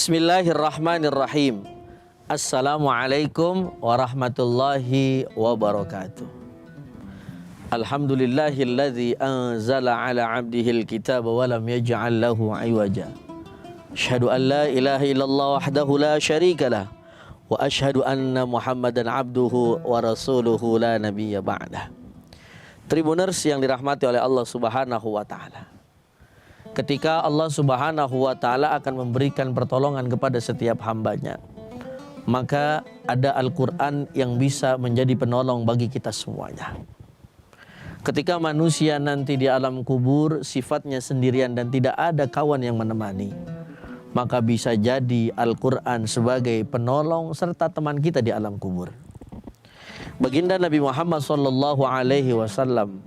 Bismillahirrahmanirrahim. Assalamualaikum warahmatullahi wabarakatuh. Alhamdulillahilladzi anzala ala abdihil kitaba wa lam yaj'al lahu iwaja. Asyhadu an la ilaha illallah wahdahu la syarikalah wa asyhadu anna Muhammadan abduhu wa rasuluhu la nabiyya ba'dah. Tribuners yang dirahmati oleh Allah Subhanahu wa taala. Ketika Allah Subhanahu wa taala akan memberikan pertolongan kepada setiap hambanya, maka ada Al-Quran yang bisa menjadi penolong bagi kita semuanya. Ketika manusia nanti di alam kubur sifatnya sendirian dan tidak ada kawan yang menemani, maka bisa jadi Al-Quran sebagai penolong serta teman kita di alam kubur. Baginda Nabi Muhammad SAW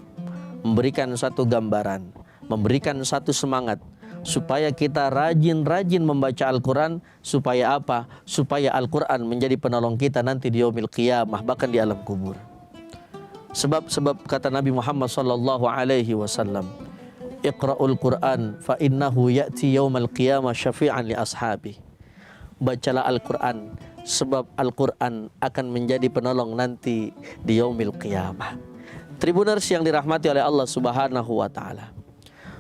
memberikan satu gambaran, memberikan satu semangat supaya kita rajin-rajin membaca Al-Quran. Supaya apa? Supaya Al-Quran menjadi penolong kita nanti di yaumil qiyamah, bahkan di alam kubur. Sebab kata Nabi Muhammad SAW, Iqra'ul Quran fa innahu ya'ti yaumal qiyamah syafi'an li ashabi. Bacalah Al-Quran, sebab Al-Quran akan menjadi penolong nanti di yaumil qiyamah. Tribuners yang dirahmati oleh Allah Subhanahu wa taala.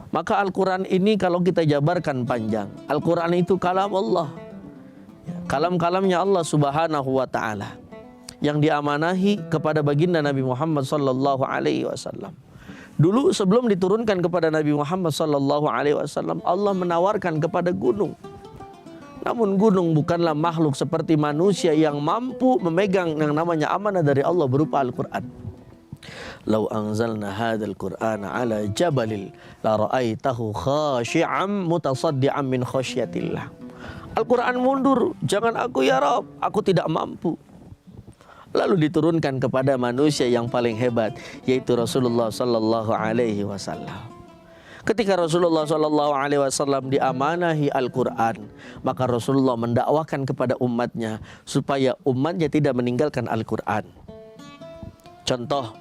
Maka Al-Quran ini kalau kita jabarkan panjang, Al-Quran itu kalam Allah, kalam-kalamnya Allah Subhanahu wa ta'ala, yang diamanahi kepada baginda Nabi Muhammad SAW. Dulu sebelum diturunkan kepada Nabi Muhammad SAW, Allah menawarkan kepada gunung. Namun gunung bukanlah makhluk seperti manusia yang mampu memegang yang namanya amanah dari Allah berupa Al-Quran. Lau anzalna hadzal qur'ana ala jabalil la ra'aitahu khashi'an mutasaddian min khasyatillah. Al-Quran mundur, jangan aku ya Rabb, aku tidak mampu. Lalu diturunkan kepada manusia yang paling hebat, yaitu Rasulullah sallallahu alaihi wasallam. Ketika Rasulullah sallallahu alaihi wasallam diamanahi Al-Quran, maka Rasulullah mendakwakan kepada umatnya supaya umatnya tidak meninggalkan Al-Quran. Contoh,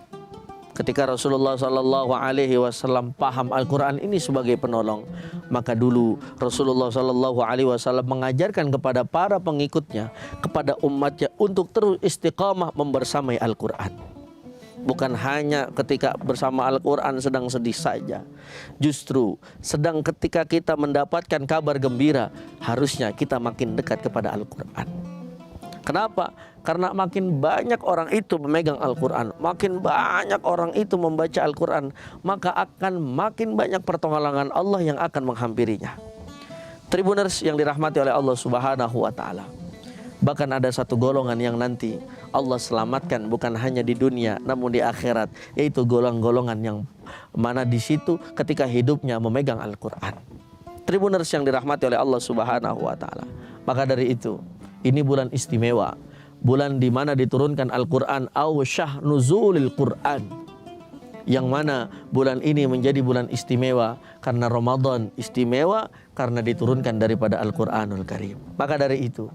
ketika Rasulullah sallallahu alaihi wasallam paham Al-Quran ini sebagai penolong, maka dulu Rasulullah sallallahu alaihi wasallam mengajarkan kepada para pengikutnya, kepada umatnya untuk terus istiqamah membersamai Al-Quran. Bukan hanya ketika bersama Al-Quran sedang sedih saja. Justru sedang ketika kita mendapatkan kabar gembira, harusnya kita makin dekat kepada Al-Quran. Kenapa? Karena makin banyak orang itu memegang Al-Quran, makin banyak orang itu membaca Al-Quran, maka akan makin banyak pertolongan Allah yang akan menghampirinya. Tribuners yang dirahmati oleh Allah Subhanahu wa ta'ala. Bahkan ada satu golongan yang nanti Allah selamatkan bukan hanya di dunia namun di akhirat, yaitu golongan-golongan yang mana di situ ketika hidupnya memegang Al-Quran. Tribuners yang dirahmati oleh Allah Subhanahu wa ta'ala. Maka dari itu, ini bulan istimewa, bulan di mana diturunkan Al-Quran, aw syah nuzulil Quran, yang mana bulan ini menjadi bulan istimewa karena Ramadan, istimewa karena diturunkan daripada Al-Quranul Karim. Maka dari itu,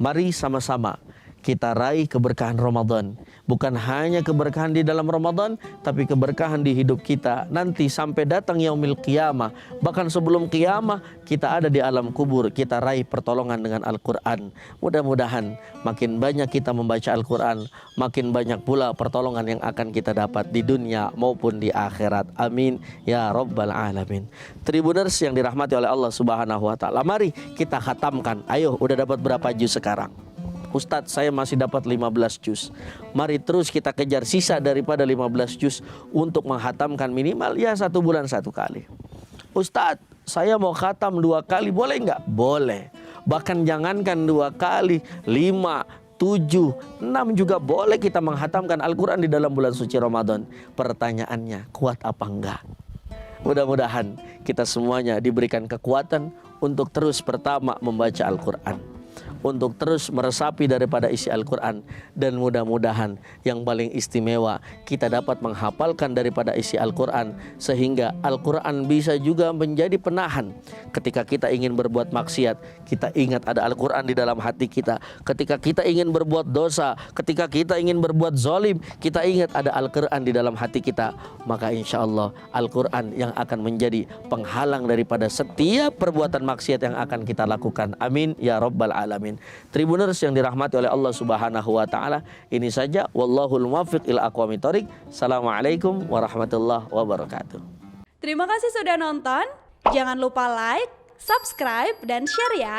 mari sama-sama kita raih keberkahan Ramadan. Bukan hanya keberkahan di dalam Ramadan, tapi keberkahan di hidup kita nanti sampai datang yaumil qiyamah. Bahkan sebelum qiyamah kita ada di alam kubur, kita raih pertolongan dengan Al-Quran. Mudah-mudahan makin banyak kita membaca Al-Quran, makin banyak pula pertolongan yang akan kita dapat di dunia maupun di akhirat. Amin ya rabbal alamin. Tribuners yang dirahmati oleh Allah Subhanahu wa ta'ala, mari kita khatamkan. Ayo, udah dapat berapa juz sekarang? Ustadz, saya masih dapat 15 juz. Mari terus kita kejar sisa daripada 15 juz untuk menghatamkan minimal ya 1 bulan 1 kali. Ustadz, saya mau khatam 2 kali, boleh nggak? Boleh. Bahkan jangankan 2 kali, 5, 7, 6 juga boleh kita menghatamkan Al-Quran di dalam bulan suci Ramadan. Pertanyaannya, kuat apa enggak? Mudah-mudahan kita semuanya diberikan kekuatan untuk terus pertama membaca Al-Quran. untuk terus meresapi daripada isi Al-Quran. Dan mudah-mudahan yang paling istimewa kita dapat menghafalkan daripada isi Al-Quran, sehingga Al-Quran bisa juga menjadi penahan. Ketika kita ingin berbuat maksiat, kita ingat ada Al-Quran di dalam hati kita. Ketika kita ingin berbuat dosa, ketika kita ingin berbuat zalim, kita ingat ada Al-Quran di dalam hati kita. Maka insya Allah Al-Quran yang akan menjadi penghalang daripada setiap perbuatan maksiat yang akan kita lakukan. Amin ya rabbal alamin. Tribuners yang dirahmati oleh Allah Subhanahu wa taala, ini saja, wallahul muwaffiq ila aqwamit thoriq. Assalamualaikum warahmatullahi wabarakatuh. Terima kasih sudah nonton. Jangan lupa like, subscribe, dan share ya.